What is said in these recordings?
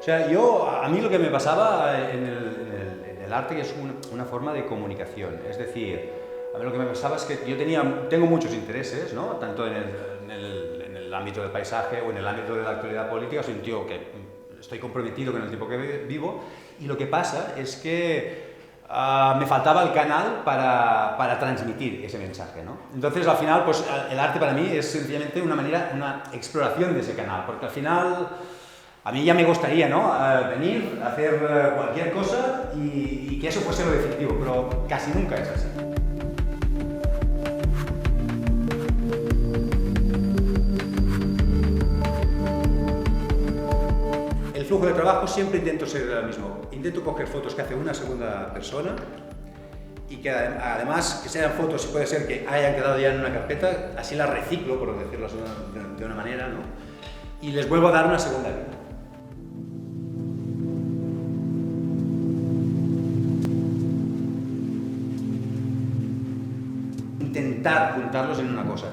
O sea, a mí lo que me pasaba en el arte es una forma de comunicación. Es decir, a mí lo que me pasaba es que yo tengo muchos intereses, ¿no? Tanto en el ámbito del paisaje o en el ámbito de la actualidad política. Soy un tío que estoy comprometido con el tiempo que vivo, y lo que pasa es que me faltaba el canal para transmitir ese mensaje, ¿no? Entonces, al final, pues el arte para mí es sencillamente una exploración de ese canal, porque al final a mí ya me gustaría, ¿no? Venir, hacer cualquier cosa y que eso fuese lo definitivo, pero casi nunca es así. El flujo de trabajo siempre intento ser el mismo. Intento coger fotos que hace una segunda persona y que además que sean fotos, puede ser que hayan quedado ya en una carpeta, así las reciclo, por decirlo de una manera, ¿no? Y les vuelvo a dar una segunda vida. Intentar juntarlos en una cosa.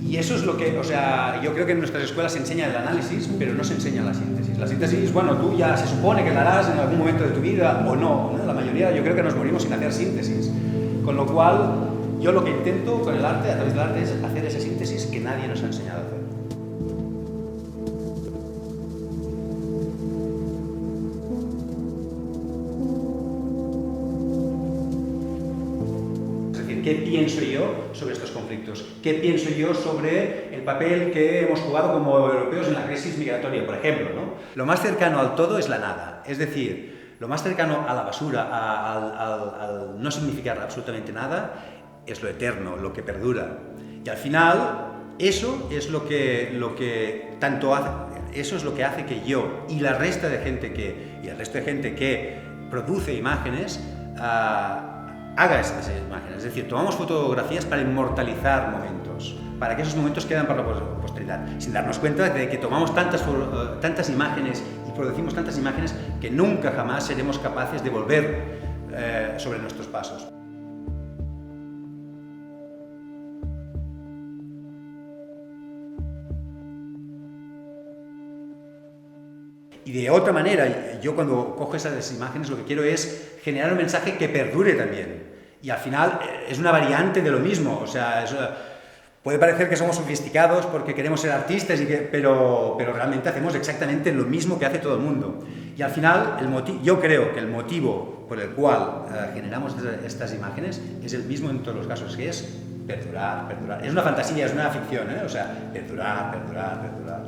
Y eso es lo que, o sea, yo creo que en nuestras escuelas se enseña el análisis, pero no se enseña la síntesis. La síntesis, bueno, tú ya se supone que la harás en algún momento de tu vida o no, ¿no? La mayoría, yo creo que nos morimos sin hacer síntesis. Con lo cual, yo lo que intento con el arte, a través del arte, es hacer esa síntesis que nadie nos ha enseñado a hacer. ¿Qué pienso yo sobre estos conflictos? ¿Qué pienso yo sobre el papel que hemos jugado como europeos en la crisis migratoria, por ejemplo, ¿no? Lo más cercano al todo es la nada, es decir, lo más cercano a la basura, al no significar absolutamente nada, es lo eterno, lo que perdura. Y al final, eso es lo que hace que yo y el resto de gente que produce imágenes haga esas imágenes. Es decir, tomamos fotografías para inmortalizar momentos, para que esos momentos quedan para la posteridad, sin darnos cuenta de que tomamos tantas imágenes y producimos tantas imágenes que nunca jamás seremos capaces de volver sobre nuestros pasos. Y de otra manera, yo cuando cojo esas imágenes lo que quiero es generar un mensaje que perdure también. Y al final es una variante de lo mismo. O sea, puede parecer que somos sofisticados porque queremos ser artistas, pero realmente hacemos exactamente lo mismo que hace todo el mundo. Y al final, yo creo que el motivo por el cual generamos estas imágenes es el mismo en todos los casos, que es perdurar, perdurar. Es una fantasía, es una ficción, ¿eh? O sea, perdurar, perdurar, perdurar.